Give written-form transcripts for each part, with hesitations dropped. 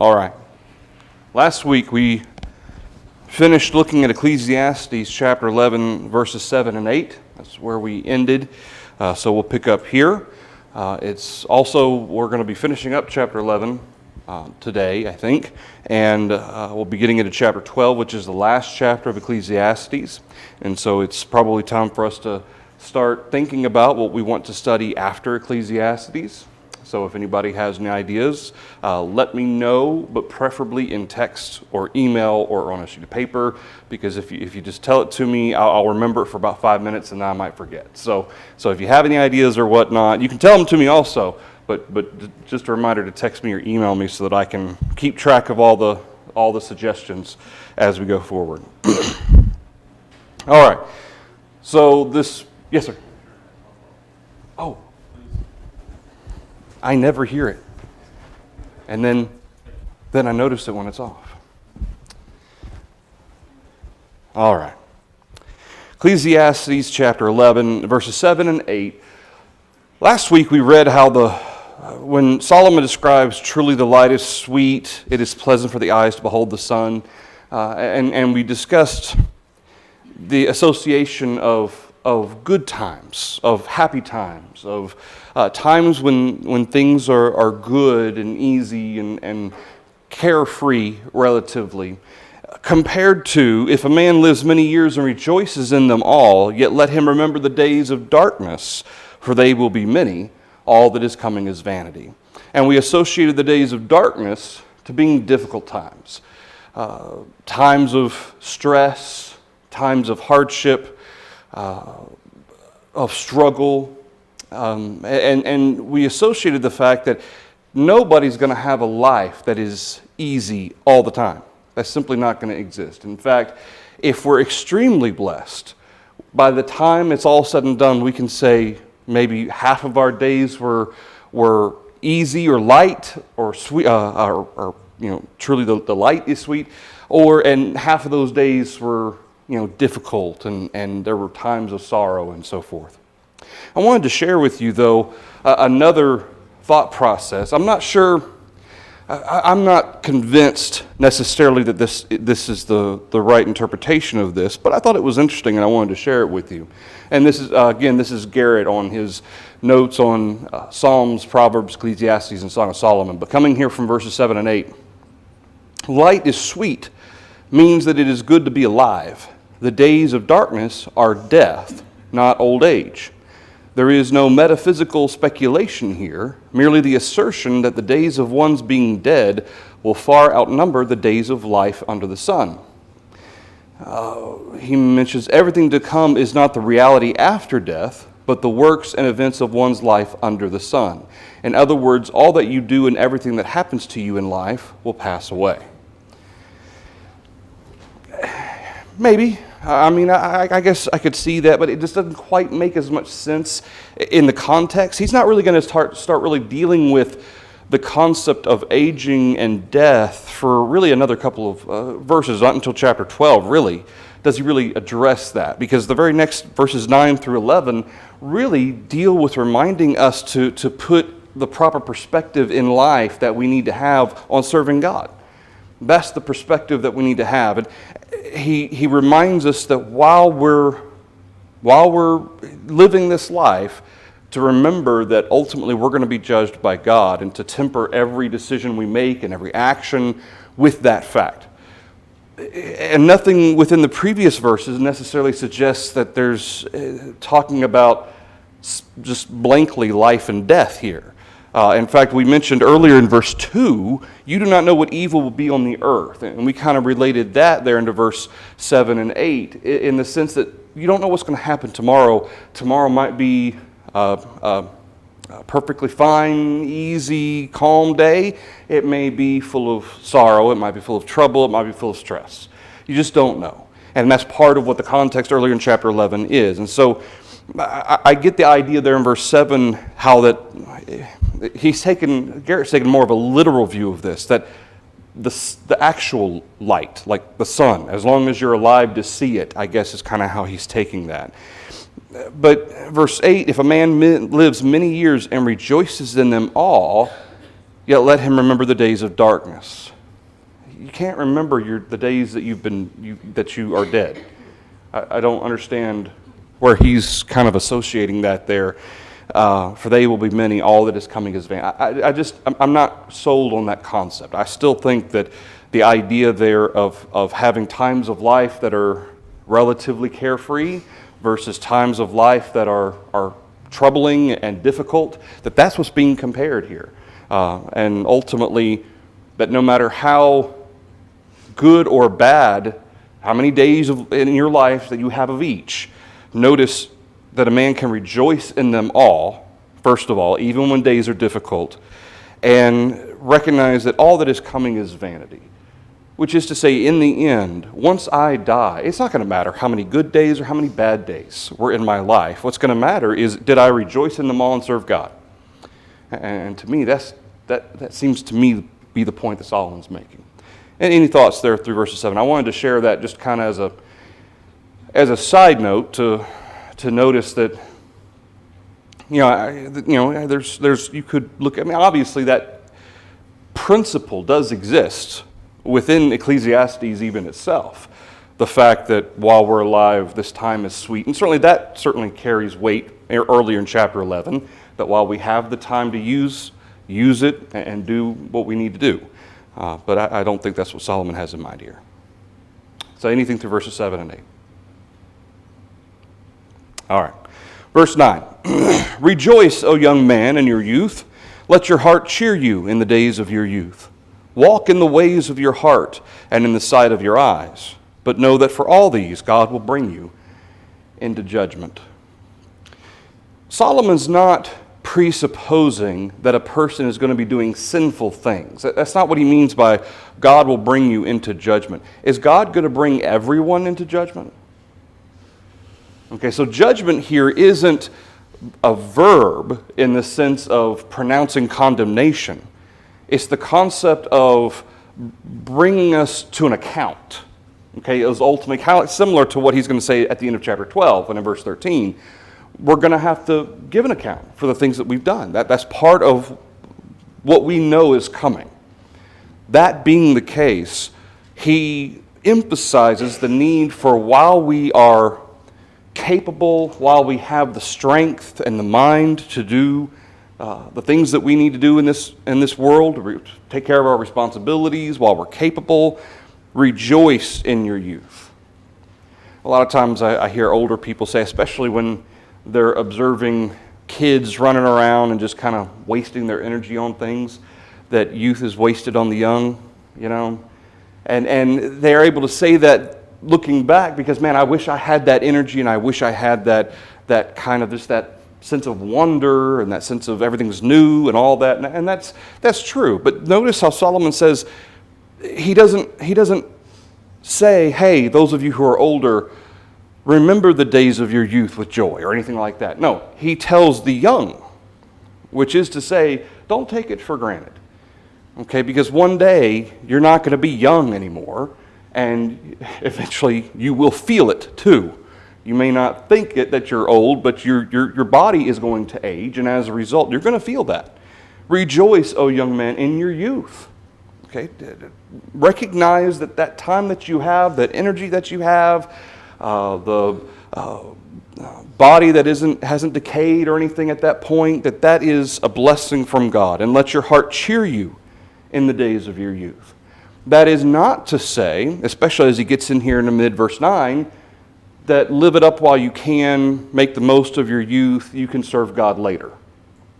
All right. Last week we finished looking at Ecclesiastes chapter 11, verses 7 and 8. That's where we ended. So we'll pick up here. We're going to be finishing up chapter 11 today, I think. And we'll be getting into chapter 12, which is the last chapter of Ecclesiastes. And so it's probably time for us to start thinking about what we want to study after Ecclesiastes. So if anybody has any ideas, let me know, but preferably in text or email or on a sheet of paper, because if you just tell it to me, I'll remember it for about 5 minutes and then I might forget. So if you have any ideas or whatnot, you can tell them to me also, but just a reminder to text me or email me so that I can keep track of all the suggestions as we go forward. All right. So yes, sir. Oh. I never hear it. And then I notice it when it's off. All right. Ecclesiastes chapter 11, verses 7 and 8. Last week we read how when Solomon describes truly the light is sweet, it is pleasant for the eyes to behold the sun. And we discussed the association of good times, of happy times, of times when things are good and easy and carefree relatively, compared to if a man lives many years and rejoices in them all, yet let him remember the days of darkness, for they will be many. All that is coming is vanity. And we associated the days of darkness to being difficult times, times of stress, times of hardship, of struggle, and we associated the fact that nobody's going to have a life that is easy all the time. That's simply not going to exist. In fact, if we're extremely blessed, by the time it's all said and done, we can say maybe half of our days were easy or light or sweet, or truly the light is sweet, and half of those days were difficult, and there were times of sorrow and so forth. I wanted to share with you, though, another thought process. I'm not sure, I'm not convinced necessarily that this is the right interpretation of this, but I thought it was interesting and I wanted to share it with you. And this is Garrett on his notes on Psalms, Proverbs, Ecclesiastes, and Song of Solomon. But coming here from verses 7 and 8, light is sweet means that it is good to be alive. The days of darkness are death, not old age. There is no metaphysical speculation here, merely the assertion that the days of one's being dead will far outnumber the days of life under the sun. He mentions everything to come is not the reality after death, but the works and events of one's life under the sun. In other words, all that you do and everything that happens to you in life will pass away. Maybe. I guess I could see that, but it just doesn't quite make as much sense in the context. He's not really going to start really dealing with the concept of aging and death for really another couple of verses, not until chapter 12, really. Does he really address that? Because the very next verses 9 through 11 really deal with reminding us to put the proper perspective in life that we need to have on serving God. That's the perspective that we need to have. And he reminds us that while we're living this life, to remember that ultimately we're going to be judged by God, and to temper every decision we make and every action with that fact. And nothing within the previous verses necessarily suggests that there's talking about just blankly life and death here. In fact, we mentioned earlier in verse 2, you do not know what evil will be on the earth. And we kind of related that there into verse 7 and 8 in the sense that you don't know what's going to happen tomorrow. Tomorrow might be a perfectly fine, easy, calm day. It may be full of sorrow. It might be full of trouble. It might be full of stress. You just don't know. And that's part of what the context earlier in chapter 11 is. And so I get the idea there in verse 7 how that Garrett's taken more of a literal view of this, that the actual light, like the sun, as long as you're alive to see it, I guess is kind of how he's taking that. But verse 8, if a man lives many years and rejoices in them all, Yet let him remember the days of darkness. You can't remember the days that that you are dead. I don't understand where he's kind of associating that there. For they will be many, all that is coming is vain. I'm not sold on that concept. I still think that the idea there of having times of life that are relatively carefree versus times of life that are troubling and difficult, that's what's being compared here. And ultimately, that no matter how good or bad, how many days in your life that you have of each, notice that a man can rejoice in them all, first of all, even when days are difficult, and recognize that all that is coming is vanity. Which is to say, in the end, once I die, it's not going to matter how many good days or how many bad days were in my life. What's going to matter is, did I rejoice in them all and serve God? And to me, that seems to me be the point that Solomon's making. And any thoughts there through verses 7? I wanted to share that just kind of as a side note to notice that there's you could look at. I mean, obviously that principle does exist within Ecclesiastes even itself. The fact that while we're alive, this time is sweet, and that certainly carries weight earlier in chapter 11. That while we have the time to use it and do what we need to do. But I don't think that's what Solomon has in mind here. So anything through verses 7 and 8. All right. Verse 9. Rejoice, O young man, in your youth. Let your heart cheer you in the days of your youth. Walk in the ways of your heart and in the sight of your eyes. But know that for all these God will bring you into judgment. Solomon's not presupposing that a person is going to be doing sinful things. That's not what he means by God will bring you into judgment. Is God going to bring everyone into judgment? Okay, so judgment here isn't a verb in the sense of pronouncing condemnation. It's the concept of bringing us to an account. Okay, it was ultimately kind of similar to what he's going to say at the end of chapter 12 and in verse 13. We're going to have to give an account for the things that we've done. That's part of what we know is coming. That being the case, he emphasizes the need for, while we are capable, while we have the strength and the mind to do the things that we need to do in this world, to take care of our responsibilities, while we're capable, rejoice in your youth. A lot of times I hear older people say, especially when they're observing kids running around and just kind of wasting their energy on things, that youth is wasted on the young, and they're able to say that looking back because, man, I wish I had that energy and I wish I had that kind of just that sense of wonder and that sense of everything's new and all that, and that's true. But notice how Solomon says he doesn't say, hey, those of you who are older, remember the days of your youth with joy or anything like that. No, he tells the young, which is to say, don't take it for granted. Okay, because one day you're not going to be young anymore, and eventually you will feel it too. You may not think that you're old, but your body is going to age, and as a result, you're going to feel that. Rejoice, O young man, in your youth. Okay, recognize that time that you have, that energy that you have, the body that hasn't decayed or anything at that point, that is a blessing from God. And let your heart cheer you in the days of your youth. That is not to say, especially as he gets in here in the mid-verse 9, that live it up while you can, make the most of your youth, you can serve God later.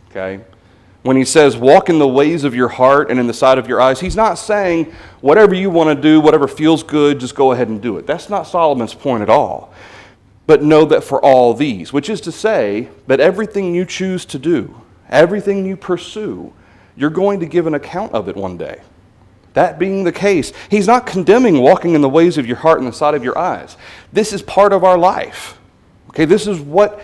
Okay? When he says, walk in the ways of your heart and in the sight of your eyes, he's not saying, whatever you want to do, whatever feels good, just go ahead and do it. That's not Solomon's point at all. But know that for all these, which is to say that everything you choose to do, everything you pursue, you're going to give an account of it one day. That being the case, he's not condemning walking in the ways of your heart and the sight of your eyes. This is part of our life. Okay, this is what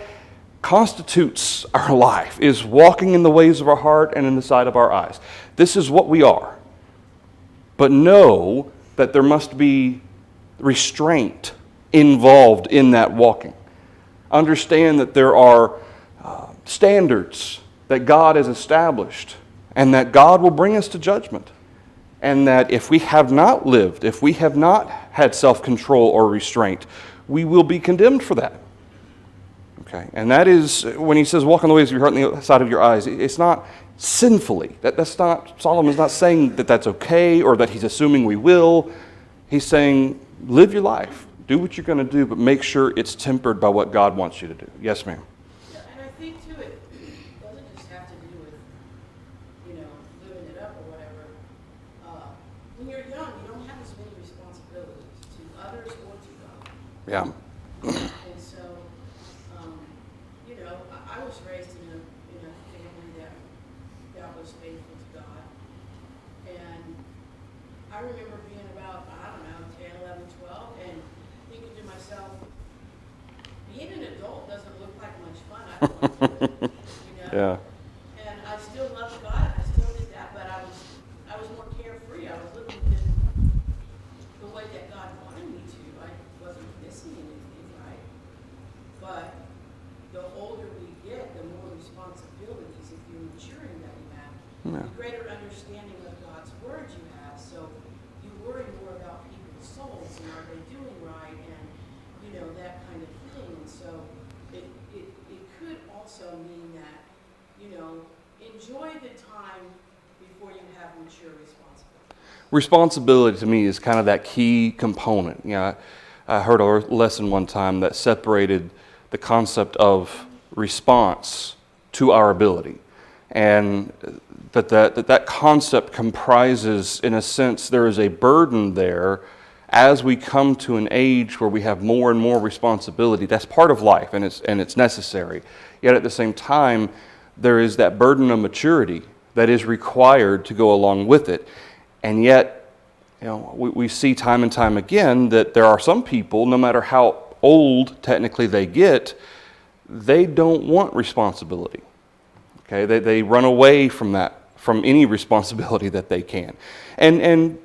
constitutes our life, is walking in the ways of our heart and in the sight of our eyes. This is what we are. But know that there must be restraint involved in that walking. Understand that there are standards that God has established, and that God will bring us to judgment. And that if we have not lived, if we have not had self-control or restraint, we will be condemned for that. Okay, and that is, when he says, walk on the ways of your heart and the side of your eyes, it's not sinfully. That's not, Solomon's not saying that that's okay or that he's assuming we will. He's saying, live your life. Do what you're going to do, but make sure it's tempered by what God wants you to do. Yes, ma'am. Yeah, and I think, too, it doesn't just have to do with, living it up or whatever. When you're young, you don't have as many responsibilities to others or to God. Yeah. And so, I was raised in a family that was faithful to God. And I remember being about, 10, 11, 12, and thinking to myself, being an adult doesn't look like much fun. I don't want to do it, Yeah. And I still loved God. I still did that, but I was more carefree. I was living in the way that God wanted me to. I wasn't missing anything, right? But the older we get, the more responsibilities, if you're maturing, that you have, the greater understanding of God's word you have. So you worry more about people's souls and are they doing right, and that kind of thing. And so it could also mean that enjoy the time before you have mature responsibility. Responsibility to me is kind of that key component. I heard a lesson one time that separated the concept of response to our ability, and that concept comprises, in a sense, there is a burden there as we come to an age where we have more and more responsibility. That's part of life, and it's necessary. Yet at the same time, there is that burden of maturity that is required to go along with it. And yet, we see time and time again that there are some people, no matter how old technically they get, they don't want responsibility. Okay, they run away from that, from any responsibility that they can. And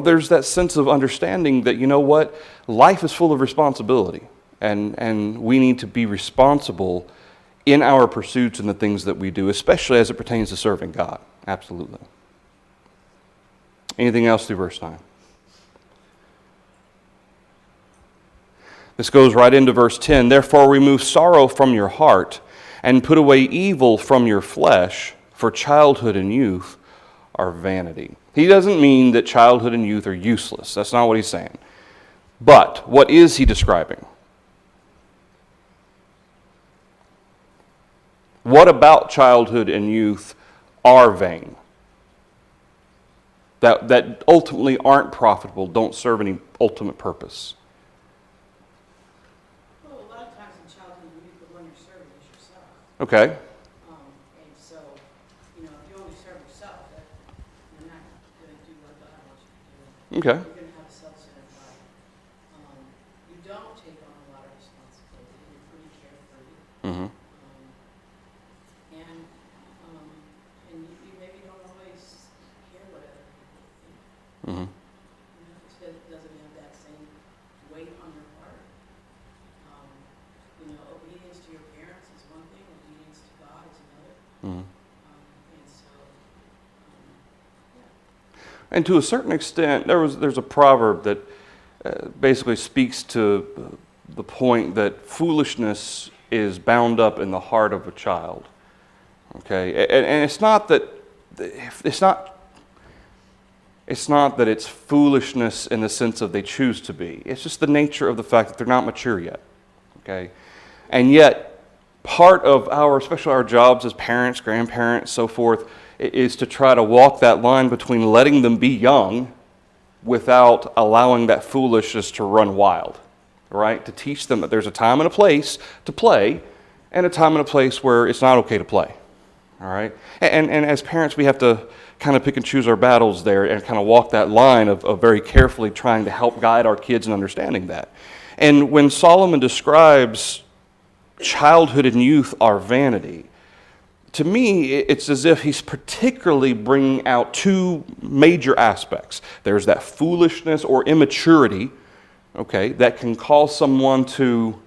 there's that sense of understanding that, life is full of responsibility, and we need to be responsible in our pursuits and the things that we do, especially as it pertains to serving God. Absolutely. Anything else through verse 9? This goes right into verse 10. Therefore remove sorrow from your heart and put away evil from your flesh, for childhood and youth are vanity. He doesn't mean that childhood and youth are useless. That's not what he's saying. But what is he describing? What about childhood and youth are vain? That ultimately aren't profitable, don't serve any ultimate purpose. Well, a lot of times in childhood and youth, the one you're serving is yourself. Okay. And so, if you only serve yourself, you're not going to do what God wants you to do. Okay. You're going to have a self-centered life. You don't take on a lot of responsibility. You're pretty carefree. Mm-hmm. And you maybe don't always care what other people think. Mm-hmm. It doesn't have that same weight on your heart. Obedience to your parents is one thing, obedience to God is another. Mm-hmm. And so, And to a certain extent, there's a proverb that basically speaks to the point that foolishness is bound up in the heart of a child. Okay, and it's not that it's foolishness in the sense of they choose to be. It's just the nature of the fact that they're not mature yet. Okay, and yet part of especially our jobs as parents, grandparents, so forth, is to try to walk that line between letting them be young without allowing that foolishness to run wild. Right, to teach them that there's a time and a place to play, and a time and a place where it's not okay to play. All right, and as parents, we have to kind of pick and choose our battles there and kind of walk that line of very carefully trying to help guide our kids in understanding that. And when Solomon describes childhood and youth are vanity, to me, it's as if he's particularly bringing out two major aspects. There's that foolishness or immaturity, okay, that can cause someone to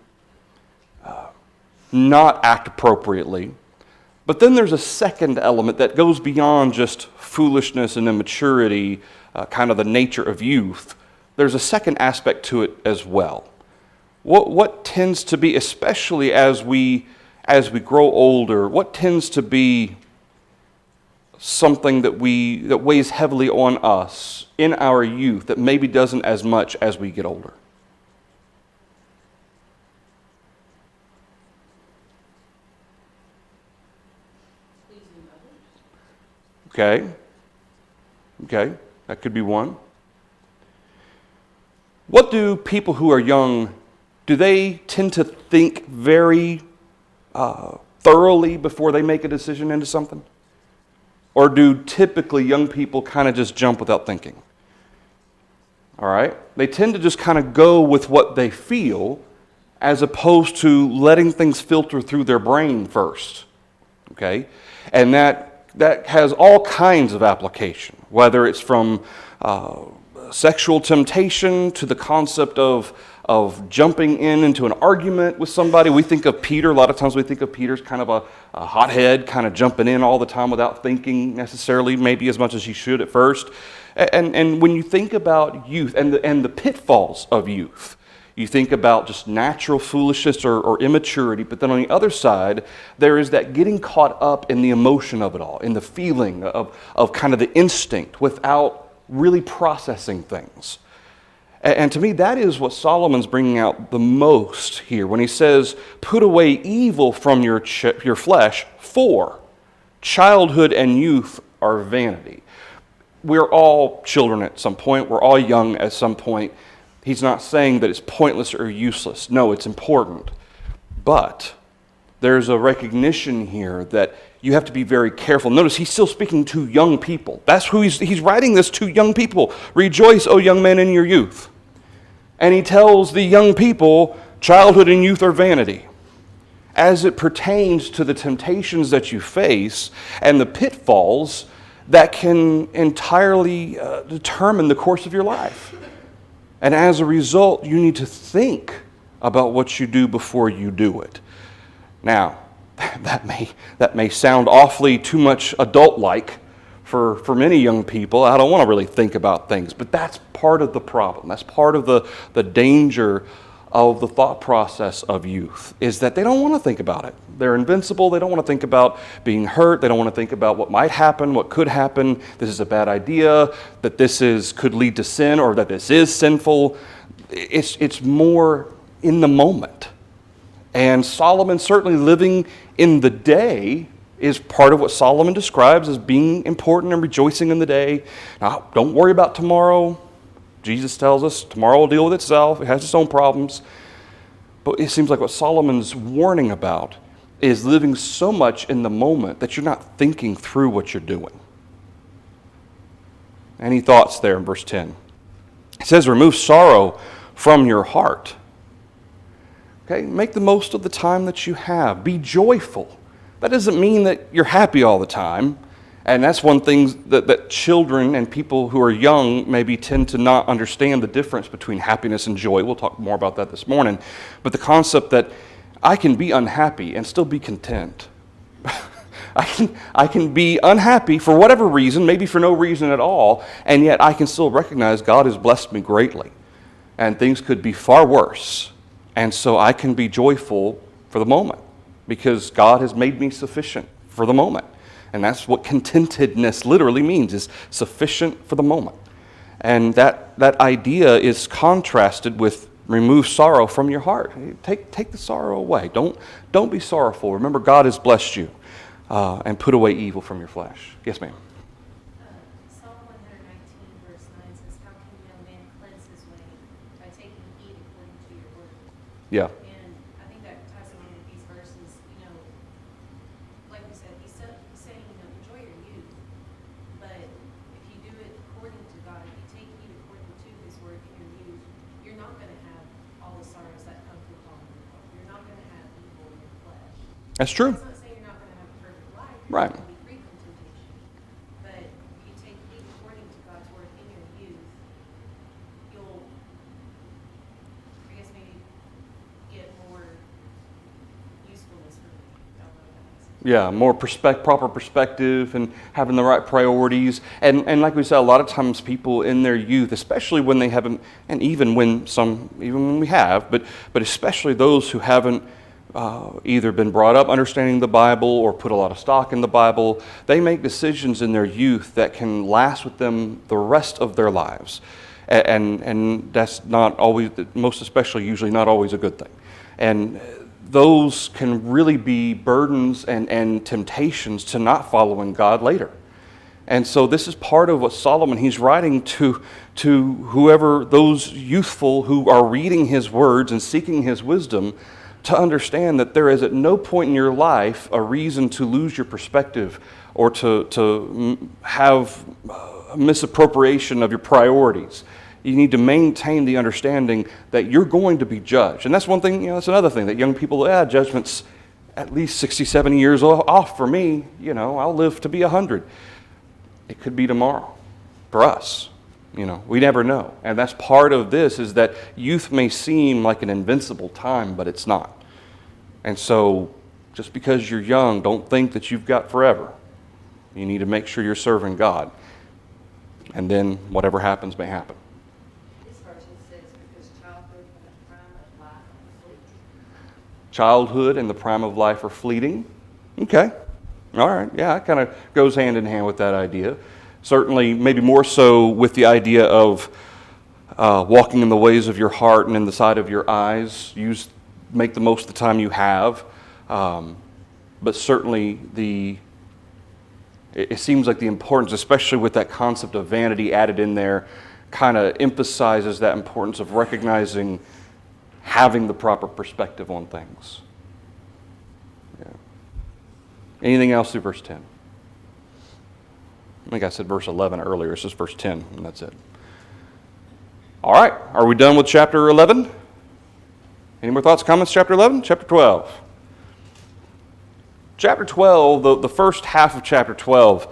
not act appropriately. But then there's a second element that goes beyond just foolishness and immaturity, kind of the nature of youth. There's a second aspect to it as well. What tends to be, especially as we grow older, what tends to be something that weighs heavily on us in our youth that maybe doesn't as much as we get older? Pleasing others. Okay, that could be one. What do people who are young, do they tend to think very thoroughly before they make a decision into something? Or do typically young people kind of just jump without thinking? All right? They tend to just kind of go with what they feel as opposed to letting things filter through their brain first. Okay? And that has all kinds of application, whether it's from sexual temptation to the concept of jumping into an argument with somebody. We think of Peter, a lot of times we think of Peter as kind of a hothead, kind of jumping in all the time without thinking necessarily, maybe as much as he should at first. And when you think about youth and the pitfalls of youth, you think about just natural foolishness or immaturity, but then on the other side, there is that getting caught up in the emotion of it all, in the feeling of kind of the instinct without really processing things. And to me, that is what Solomon's bringing out the most here when he says, put away evil from your flesh, for childhood and youth are vanity. We're all children at some point. We're all young at some point. He's not saying that it's pointless or useless. No, it's important. But there's a recognition here that you have to be very careful. Notice he's still speaking to young people. That's who he's writing this to, young people. Rejoice, O young men, in your youth. And he tells the young people, childhood and youth are vanity. As it pertains to the temptations that you face and the pitfalls that can entirely determine the course of your life. And as a result, you need to think about what you do before you do it. Now, that may sound awfully too much adult-like for many young people. I don't want to really think about things, but that's part of the problem. That's part of the danger of the thought process of youth, is that they don't want to think about it. They're invincible. They don't want to think about being hurt. They don't want to think about what might happen, what could happen. This is a bad idea, that could lead to sin, or that this is sinful. It's more in the moment. And Solomon, certainly living in the day, is part of what Solomon describes as being important and rejoicing in the day. Now, don't worry about tomorrow. Jesus tells us tomorrow will deal with itself. It has its own problems. But it seems like what Solomon's warning about is living so much in the moment that you're not thinking through what you're doing. Any thoughts there in verse 10? It says, remove sorrow from your heart. Okay, make the most of the time that you have. Be joyful. That doesn't mean that you're happy all the time. And that's one thing that children and people who are young maybe tend to not understand the difference between happiness and joy. We'll talk more about that this morning. But the concept that I can be unhappy and still be content. I can be unhappy for whatever reason, maybe for no reason at all, and yet I can still recognize God has blessed me greatly. And things could be far worse. And so I can be joyful for the moment because God has made me sufficient for the moment. And that's what contentedness literally means, is sufficient for the moment. And that idea is contrasted with remove sorrow from your heart. Take the sorrow away. Don't be sorrowful. Remember, God has blessed you. And put away evil from your flesh. Yes, ma'am. Psalm 119, verse 9 says, how can a young man cleanse his way? By taking heed according to your word. Yeah. And I think that ties along with these verses. Like we said, he's saying, enjoy your youth. But if you do it according to God, if you take heed according to his word in your youth, you're not going to have all the sorrows that come through falling in love. You're not going to have evil in your flesh. That's true. It's not saying you're not going to have a perfect life. Right. You're going to be free from temptation. But if you take heed according to God's word in your youth, you'll, I guess, maybe get more usefulness from it. I don't know if that makes sense. Yeah, more proper perspective and having the right priorities. And like we said, a lot of times people in their youth, especially when they haven't, and even when we have, but especially those who haven't either been brought up understanding the Bible or put a lot of stock in the Bible, they make decisions in their youth that can last with them the rest of their lives. And that's not always, most especially usually not always a good thing. And those can really be burdens and temptations to not following God later. And so this is part of what Solomon, he's writing to whoever, those youthful who are reading his words and seeking his wisdom, to understand that there is at no point in your life a reason to lose your perspective or to have misappropriation of your priorities. You need to maintain the understanding that you're going to be judged. And that's one thing, that's another thing that young people, judgment's at least 60, 70 years off for me. I'll live to be 100. It could be tomorrow for us. We never know. And that's part of this, is that youth may seem like an invincible time, but it's not. And so just because you're young, don't think that you've got forever. You need to make sure you're serving God. And then whatever happens may happen. Childhood and the prime of life are fleeting. Okay. All right. Yeah, it kind of goes hand in hand with that idea. Certainly, maybe more so with the idea of walking in the ways of your heart and in the sight of your eyes. Make the most of the time you have. But certainly, it seems like the importance, especially with that concept of vanity added in there, kind of emphasizes that importance of recognizing having the proper perspective on things. Yeah. Anything else through verse 10? I think I said verse 11 earlier. It's just verse 10, and that's it. All right. Are we done with chapter 11? Any more thoughts, comments? Chapter 11? Chapter 12. Chapter 12, the first half of chapter 12,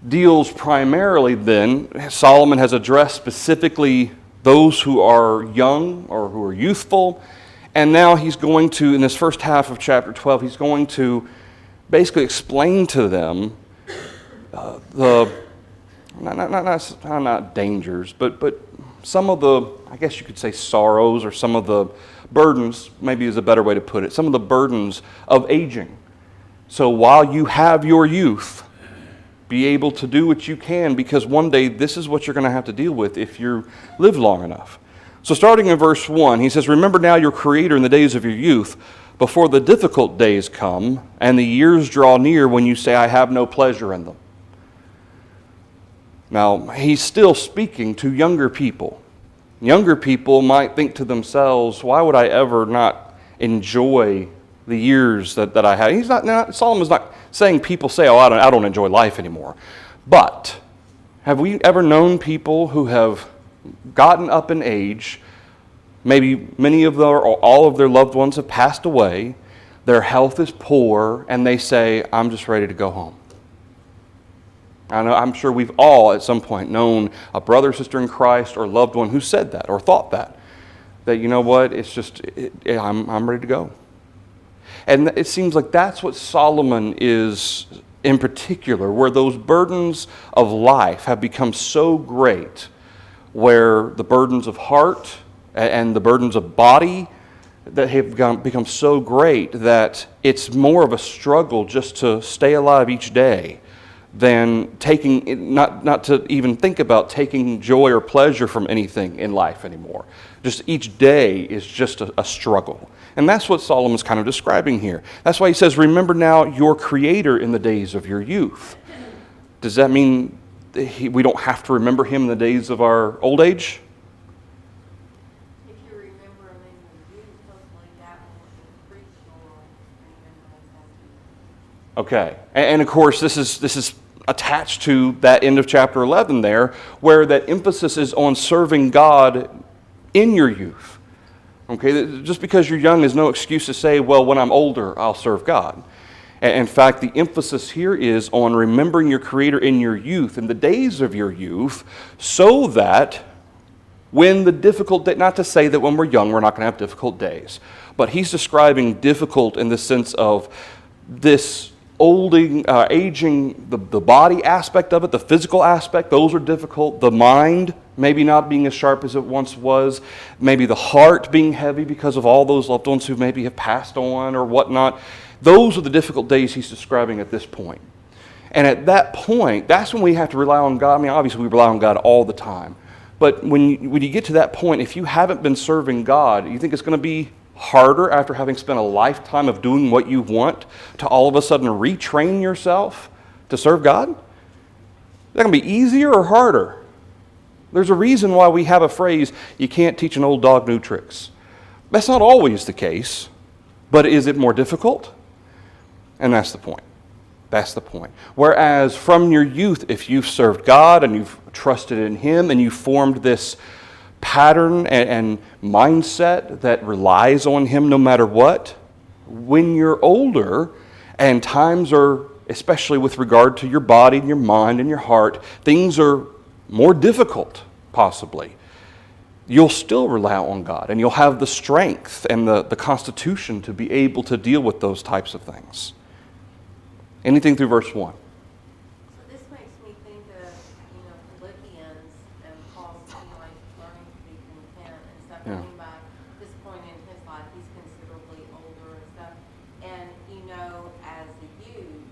deals primarily then, Solomon has addressed specifically those who are young or who are youthful. And now he's going to, in this first half of chapter 12, he's going to basically explain to them not dangers, but some of the, I guess you could say, sorrows, or some of the burdens, maybe is a better way to put it, some of the burdens of aging. So while you have your youth, be able to do what you can, because one day this is what you're going to have to deal with if you live long enough. So starting in verse 1, he says, "Remember now your Creator in the days of your youth, before the difficult days come, and the years draw near when you say, I have no pleasure in them." Now, he's still speaking to younger people. Younger people might think to themselves, why would I ever not enjoy the years that I have? Solomon's not saying people say, I don't enjoy life anymore. But have we ever known people who have gotten up in age, maybe many of or all of their loved ones have passed away, their health is poor, and they say, I'm just ready to go home? I'm sure we've all at some point known a brother, sister in Christ, or loved one who said that or thought that you know what, I'm ready to go. And it seems like that's what Solomon is in particular, where those burdens of life have become so great, where the burdens of heart and the burdens of body that have become so great that it's more of a struggle just to stay alive each day than not to even think about taking joy or pleasure from anything in life anymore. Just each day is just a struggle. And that's what Solomon's kind of describing here. That's why he says, remember now your Creator in the days of your youth. Does that mean we don't have to remember Him in the days of our old age? If you remember Him in your youth, hopefully that won't preach or Okay. And of course, this is attached to that end of chapter 11 there, where that emphasis is on serving God in your youth. Okay, just because you're young is no excuse to say, well, when I'm older, I'll serve God. In fact, the emphasis here is on remembering your Creator in your youth, in the days of your youth, so that when the difficult day, not to say that when we're young we're not going to have difficult days, but he's describing difficult in the sense of this aging, the body aspect of it, the physical aspect, those are difficult. The mind maybe not being as sharp as it once was. Maybe the heart being heavy because of all those loved ones who maybe have passed on or whatnot. Those are the difficult days he's describing at this point. And at that point, that's when we have to rely on God. I mean, obviously we rely on God all the time. But when you get to that point, if you haven't been serving God, you think it's going to be harder after having spent a lifetime of doing what you want to all of a sudden retrain yourself to serve God? Is that going to be easier or harder? There's a reason why we have a phrase, you can't teach an old dog new tricks. That's not always the case, but is it more difficult? And that's the point. That's the point. Whereas from your youth, if you've served God and you've trusted in Him and you formed this pattern and mindset that relies on Him no matter what, when you're older and times are, especially with regard to your body and your mind and your heart, things are more difficult, possibly, you'll still rely on God and you'll have the strength and the constitution to be able to deal with those types of things. Anything through verse 1. So this makes me think of, Philippians and Paul's, like learning to be content and stuff. Yeah. I mean, by this point in his life, he's considerably older and stuff. And, as a youth,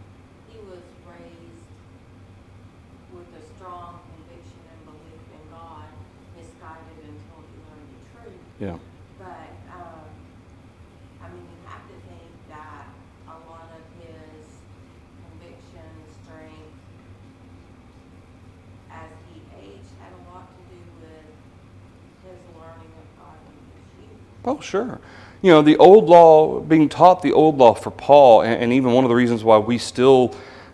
he was raised with a strong conviction and belief in God, misguided until he learned the truth. Yeah. But, you have to think that a lot of his conviction, strength, as he aged, had a lot to do with his learning of God in his youth. Oh, sure. The old law, being taught the old law for Paul, and even one of the reasons why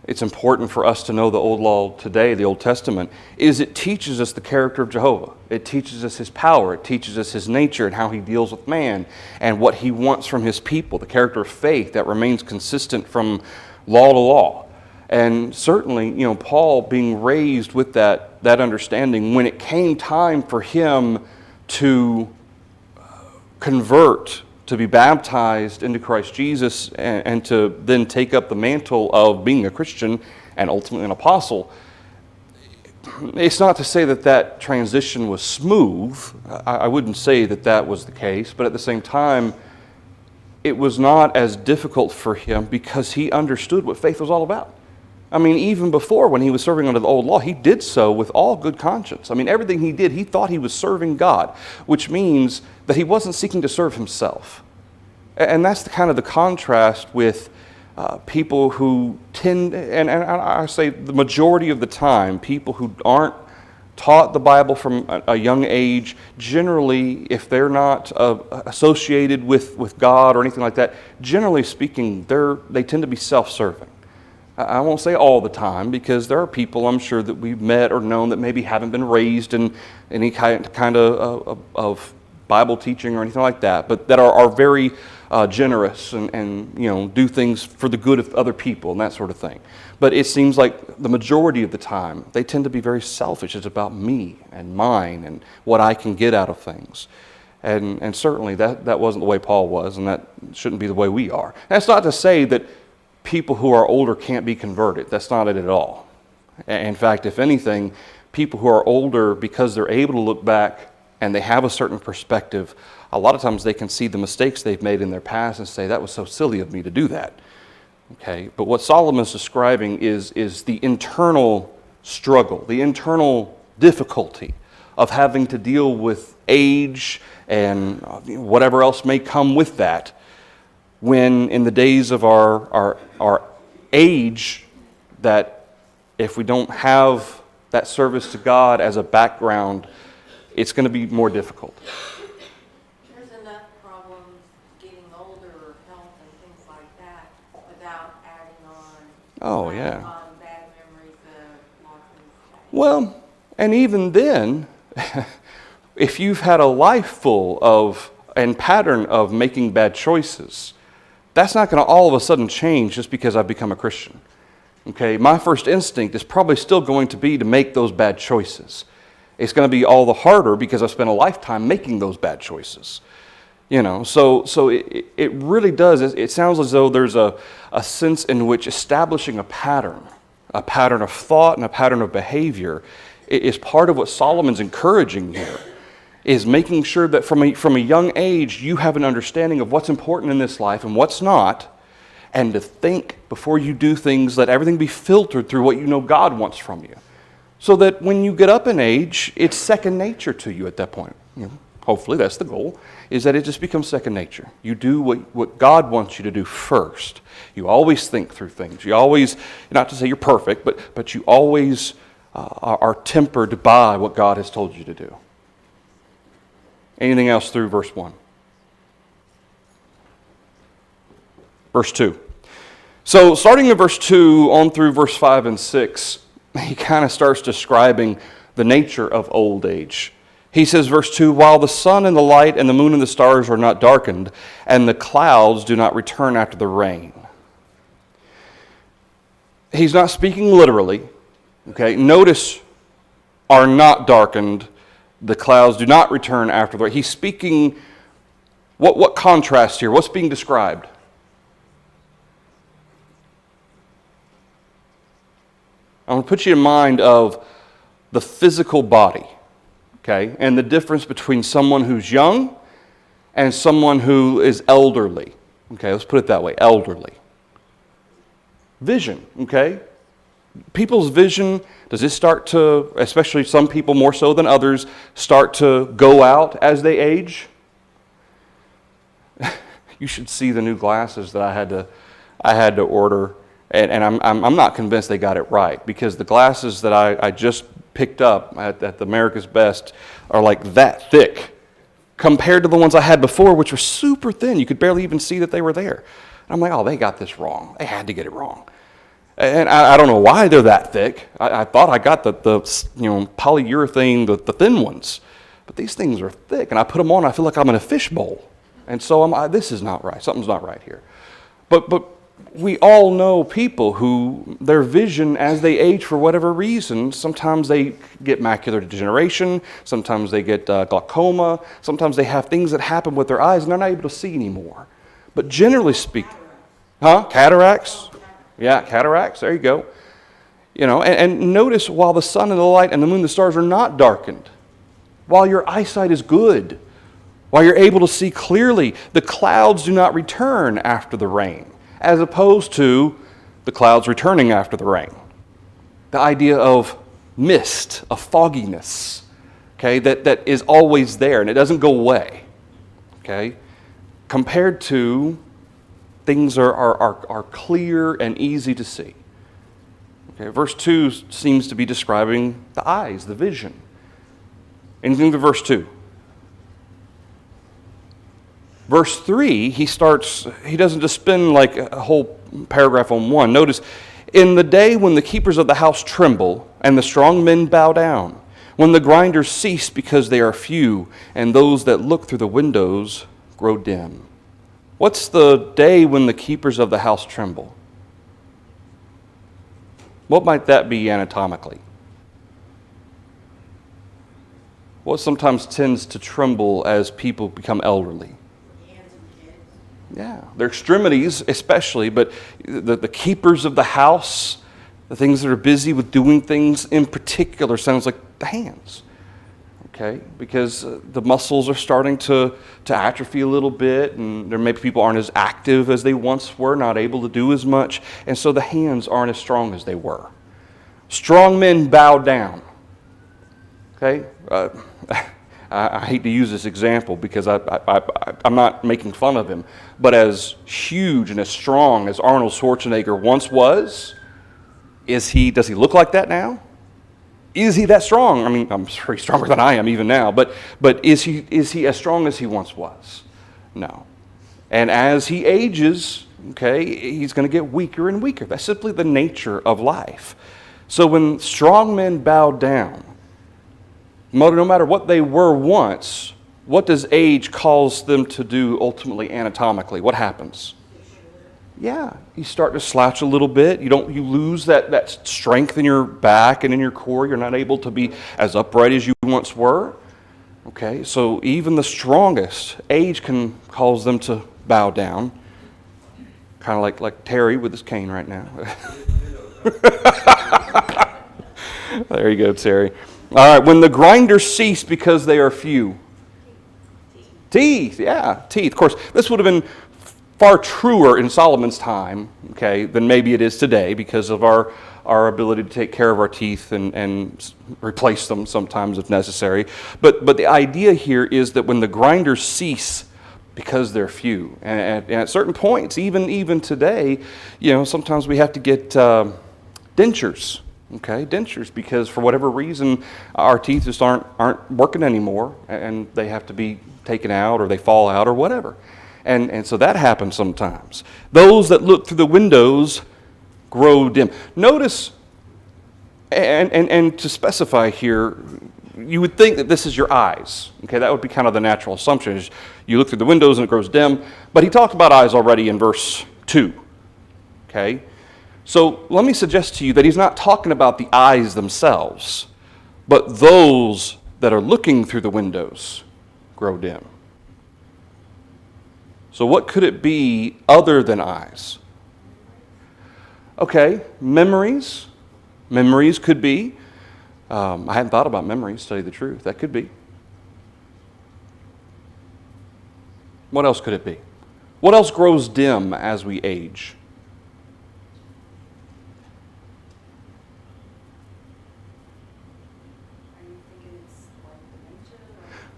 it's important for us to know the old law today, the Old Testament, is it teaches us the character of Jehovah. It teaches us His power. It teaches us His nature and how He deals with man and what He wants from His people, the character of faith that remains consistent from law to law. And certainly, Paul being raised with that understanding, when it came time for him to convert, to be baptized into Christ Jesus, and to then take up the mantle of being a Christian and ultimately an apostle, it's not to say that transition was smooth. I wouldn't say that was the case, but at the same time, it was not as difficult for him because he understood what faith was all about. I mean, even before, when he was serving under the old law, he did so with all good conscience. I mean, everything he did, he thought he was serving God, which means that he wasn't seeking to serve himself. And that's the contrast with people who tend, and I say the majority of the time, people who aren't taught the Bible from a young age, generally, if they're not associated with God or anything like that, generally speaking, they tend to be self-serving. I won't say all the time, because there are people I'm sure that we've met or known that maybe haven't been raised in any kind of Bible teaching or anything like that, but that are very generous and do things for the good of other people and that sort of thing. But it seems like the majority of the time, they tend to be very selfish. It's about me and mine and what I can get out of things. And certainly that wasn't the way Paul was, and that shouldn't be the way we are. That's not to say that people who are older can't be converted. That's not it at all. In fact, if anything, people who are older, because they're able to look back and they have a certain perspective, a lot of times they can see the mistakes they've made in their past and say, that was so silly of me to do that. Okay, but what Solomon's describing is the internal struggle, the internal difficulty of having to deal with age and whatever else may come with that, when in the days of our age, that if we don't have that service to God as a background, it's going to be more difficult. There's enough problems getting older, health and things like that, without adding on bad memories of lots of mistakes. Well, and even then, if you've had a life full of and pattern of making bad choices, that's not going to all of a sudden change just because I've become a Christian. Okay, my first instinct is probably still going to be to make those bad choices. It's going to be all the harder because I've spent a lifetime making those bad choices. So it really does. It sounds as though there's a sense in which establishing a pattern of thought and a pattern of behavior is part of what Solomon's encouraging here, is making sure that from a young age you have an understanding of what's important in this life and what's not, and to think before you do things, let everything be filtered through what you know God wants from you. So that when you get up in age, it's second nature to you at that point. Hopefully that's the goal, is that it just becomes second nature. You do what God wants you to do first. You always think through things. You always, not to say you're perfect, but you always are tempered by what God has told you to do. Anything else through verse 1? Verse 2. So starting in verse 2 on through verse 5 and 6, he kind of starts describing the nature of old age. He says, verse 2, while the sun and the light and the moon and the stars are not darkened, and the clouds do not return after the rain. He's not speaking literally. Okay, notice, are not darkened, the clouds do not return after the rain. He's speaking, what contrast here? What's being described? I'm going to put you in mind of the physical body, okay, and the difference between someone who's young and someone who is elderly. Okay, let's put it that way, elderly. Vision, okay? People's vision, does it start to, especially some people more so than others, start to go out as they age? You should see the new glasses that I had to order. And I'm not convinced they got it right, because the glasses that I just picked up at the America's Best are like that thick compared to the ones I had before, which were super thin. You could barely even see that they were there. And I'm like, oh, they got this wrong. They had to get it wrong. And I don't know why they're that thick. I thought I got the polyurethane, the thin ones. But these things are thick, and I put them on, I feel like I'm in a fishbowl. And so this is not right. Something's not right here. But we all know people who their vision as they age for whatever reason, sometimes they get macular degeneration, sometimes they get glaucoma, sometimes they have things that happen with their eyes and they're not able to see anymore. But generally speaking, cataracts? Yeah, cataracts, there you go. And notice, while the sun and the light and the moon and the stars are not darkened, while your eyesight is good, while you're able to see clearly, the clouds do not return after the rain, as opposed to the clouds returning after the rain. The idea of mist, of fogginess, okay, that is always there and it doesn't go away, okay, compared to things are clear and easy to see. Okay, verse 2 seems to be describing the eyes, the vision. Anything to verse 2? Verse 3, he doesn't just spend like a whole paragraph on one. Notice, in the day when the keepers of the house tremble, and the strong men bow down, when the grinders cease because they are few, and those that look through the windows grow dim. What's the day when the keepers of the house tremble? What might that be anatomically? What sometimes tends to tremble as people become elderly? Yeah, their extremities especially, but the keepers of the house, the things that are busy with doing things in particular, sounds like the hands, okay? Because the muscles are starting to atrophy a little bit, and there maybe people aren't as active as they once were, not able to do as much, and so the hands aren't as strong as they were. Strong men bow down, okay? I hate to use this example because I'm not making fun of him, but as huge and as strong as Arnold Schwarzenegger once was, does he look like that now? Is he that strong? I mean, I'm sure he's stronger than I am even now, but is he as strong as he once was? No. And as he ages, okay, he's going to get weaker and weaker. That's simply the nature of life. So when strong men bow down, no matter what they were once, what does age cause them to do ultimately anatomically? What happens? Yeah, you start to slouch a little bit. You lose that strength in your back and in your core. You're not able to be as upright as you once were. Okay, so even the strongest, age can cause them to bow down. Kind of like Terry with his cane right now. There you go, Terry. All right, when the grinders cease because they are few. Teeth, yeah, teeth. Of course, this would have been far truer in Solomon's time, okay, than maybe it is today because of our ability to take care of our teeth and replace them sometimes if necessary. But the idea here is that when the grinders cease because they're few, and at certain points, even today, sometimes we have to get dentures. Okay, dentures, because for whatever reason our teeth just aren't working anymore, and they have to be taken out or they fall out or whatever, and so that happens sometimes. Those that look through the windows grow dim. Notice, and to specify here, you would think that this is your eyes. Okay, that would be kind of the natural assumption. Is you look through the windows and it grows dim, but he talked about eyes already in verse 2. Okay. So let me suggest to you that he's not talking about the eyes themselves, but those that are looking through the windows grow dim. So what could it be other than eyes? Okay, memories. Memories could be. I hadn't thought about memories, to tell you the truth. That could be. What else could it be? What else grows dim as we age?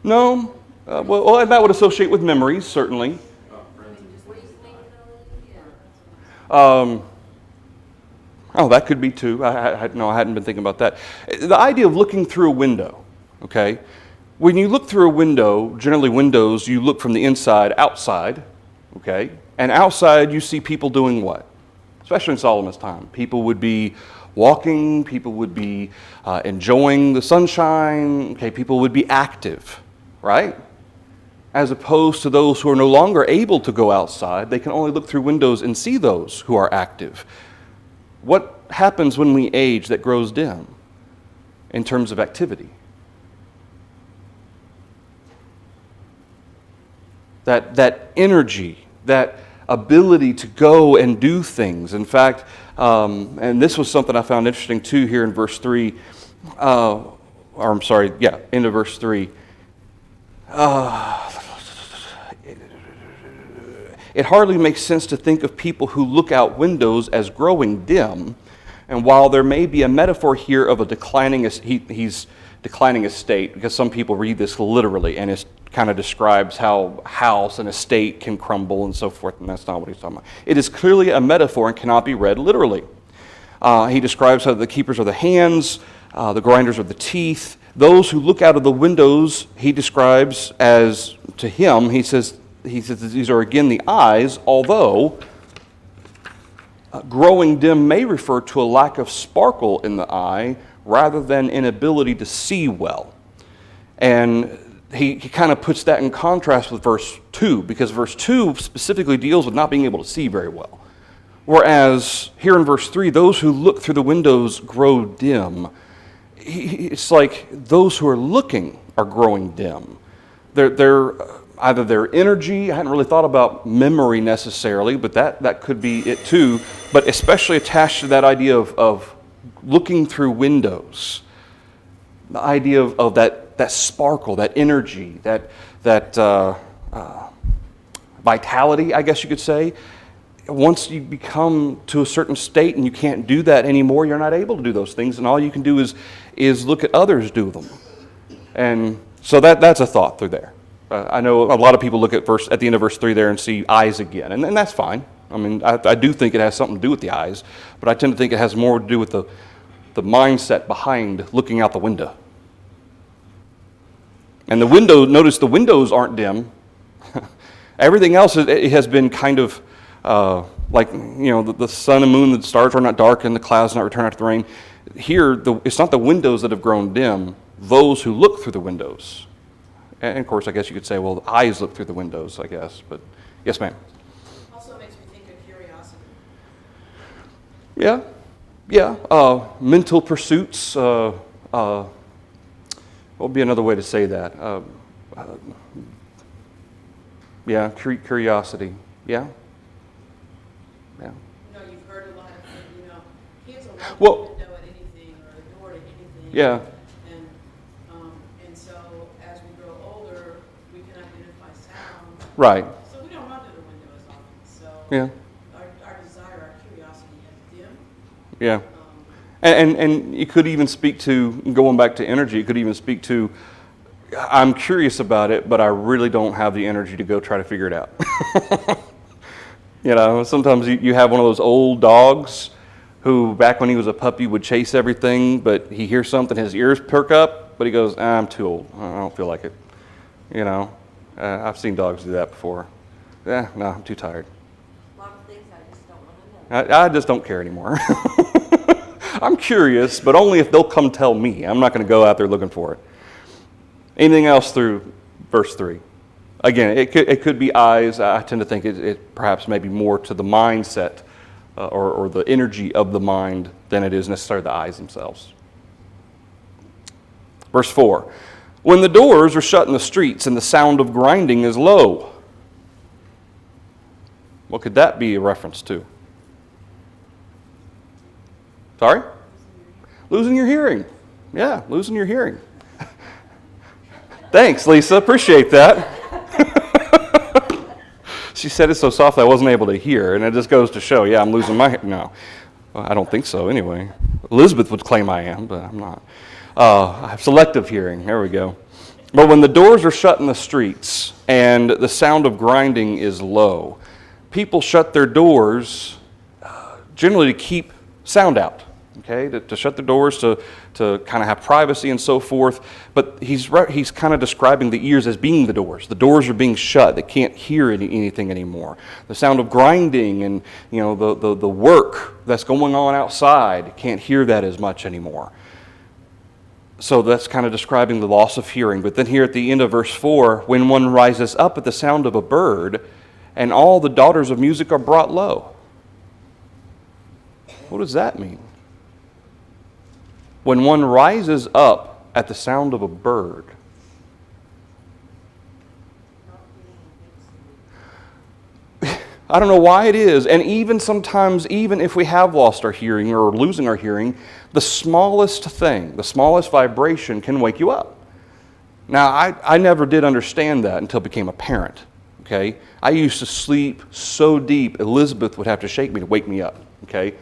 No. Well, that would associate with memories, certainly. That could be too. I hadn't been thinking about that. The idea of looking through a window, okay? When you look through a window, generally windows, you look from the inside outside, okay? And outside you see people doing what? Especially in Solomon's time. People would be walking, people would be enjoying the sunshine, okay? People would be active, right? As opposed to those who are no longer able to go outside, they can only look through windows and see those who are active. What happens when we age that grows dim in terms of activity? That energy, that ability to go and do things. In fact, and this was something I found interesting too here in verse 3, end of verse 3. It hardly makes sense to think of people who look out windows as growing dim. And while there may be a metaphor here of a he's declining estate, because some people read this literally, and it kind of describes how a house and estate can crumble and so forth, and that's not what he's talking about. It is clearly a metaphor and cannot be read literally. He describes how the keepers are the hands, the grinders are the teeth. Those who look out of the windows, he describes as, to him, he says these are again the eyes, although growing dim may refer to a lack of sparkle in the eye rather than inability to see well. And he kind of puts that in contrast with verse 2, because verse 2 specifically deals with not being able to see very well. Whereas here in verse 3, those who look through the windows grow dim. It's like those who are looking are growing dim. They're either their energy, I hadn't really thought about memory necessarily, but that could be it too, but especially attached to that idea of looking through windows. The idea of that sparkle, that energy, that vitality, I guess you could say. Once you become to a certain state and you can't do that anymore, you're not able to do those things, and all you can do is look at others do them. And so that's a thought through there. I know a lot of people look at the end of verse 3 there and see eyes again, and that's fine. I mean, I do think it has something to do with the eyes, but I tend to think it has more to do with the mindset behind looking out the window. And the window, notice the windows aren't dim. Everything else it has been kind of the sun and moon, the stars are not dark, and the clouds not return after the rain. Here, it's not the windows that have grown dim, those who look through the windows. And of course, I guess you could say, well, the eyes look through the windows, I guess. But yes, ma'am. Also makes me think of curiosity. Yeah. Mental pursuits. What would be another way to say that? Yeah, curiosity. Yeah. Yeah. You know, you've heard a lot of things, you know, kids will Well- open a window at anything or a door to anything. Yeah. And so as we grow older, we can identify sounds. Right. So we don't run to the window as often. So Yeah. our desire, our curiosity has dimmed. Yeah. Um, And you could even speak to, going back to energy, you could even speak to, I'm curious about it, but I really don't have the energy to go try to figure it out. You know, sometimes you have one of those old dogs who, back when he was a puppy, would chase everything, but he hears something, his ears perk up, but he goes, I'm too old. I don't feel like it. You know, I've seen dogs do that before. Yeah, no, I'm too tired. A lot of things I just don't want to know. I just don't care anymore. I'm curious, but only if they'll come tell me. I'm not going to go out there looking for it. Anything else through verse 3? Again, it could be eyes. I tend to think it perhaps maybe more to the mindset or the energy of the mind than it is necessarily the eyes themselves. Verse 4, when the doors are shut in the streets and the sound of grinding is low. What could that be a reference to? Sorry? Losing your hearing. Yeah, losing your hearing. Thanks, Lisa. Appreciate that. She said it so softly I wasn't able to hear, and it just goes to show, yeah, I'm losing my hearing. No, well, I don't think so anyway. Elizabeth would claim I am, but I'm not. I have selective hearing. There we go. But when the doors are shut in the streets and the sound of grinding is low, people shut their doors generally to keep sound out. Okay, to shut the doors, to kind of have privacy and so forth. But he's kind of describing the ears as being the doors. The doors are being shut. They can't hear anything anymore. The sound of grinding and, you know, the work that's going on outside, can't hear that as much anymore. So that's kind of describing the loss of hearing. But then here at the end of verse 4, when one rises up at the sound of a bird, and all the daughters of music are brought low. What does that mean? When one rises up at the sound of a bird. I don't know why it is, and even sometimes, even if we have lost our hearing or losing our hearing, the smallest thing, the smallest vibration can wake you up. Now, I never did understand that until I became a parent, okay? I used to sleep so deep, Elizabeth would have to shake me to wake me up, okay?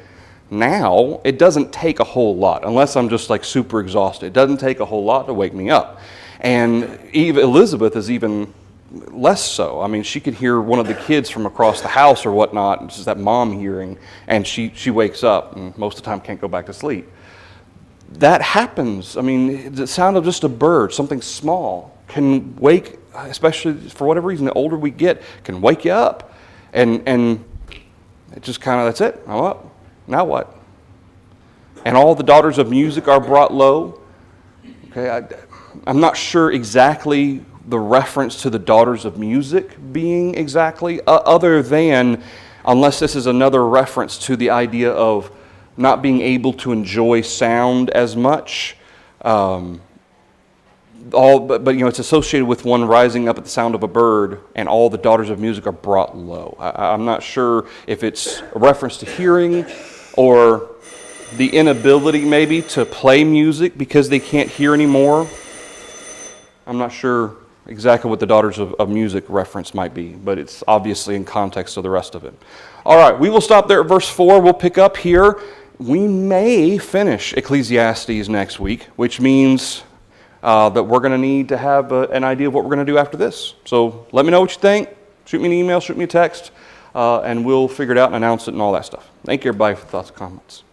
Now, it doesn't take a whole lot, unless I'm just like super exhausted. It doesn't take a whole lot to wake me up. And Elizabeth is even less so. I mean, she could hear one of the kids from across the house or whatnot, it's just that mom hearing, and she wakes up and most of the time can't go back to sleep. That happens. I mean, the sound of just a bird, something small, can wake, especially for whatever reason, the older we get, can wake you up. And it just kind of, that's it, I'm up. Now what? And all the daughters of music are brought low. Okay, I'm not sure exactly the reference to the daughters of music being exactly, other than, unless this is another reference to the idea of not being able to enjoy sound as much. But you know, it's associated with one rising up at the sound of a bird, and all the daughters of music are brought low. I'm not sure if it's a reference to hearing or the inability maybe to play music because they can't hear anymore. I'm not sure exactly what the daughters of music reference might be, but it's obviously in context of the rest of it. All right, we will stop there at verse 4. We'll pick up here. We may finish Ecclesiastes next week, which means that we're going to need to have an idea of what we're going to do after this. So let me know what you think. Shoot me an email, shoot me a text, and we'll figure it out and announce it and all that stuff. Thank you, everybody, for thoughts and comments.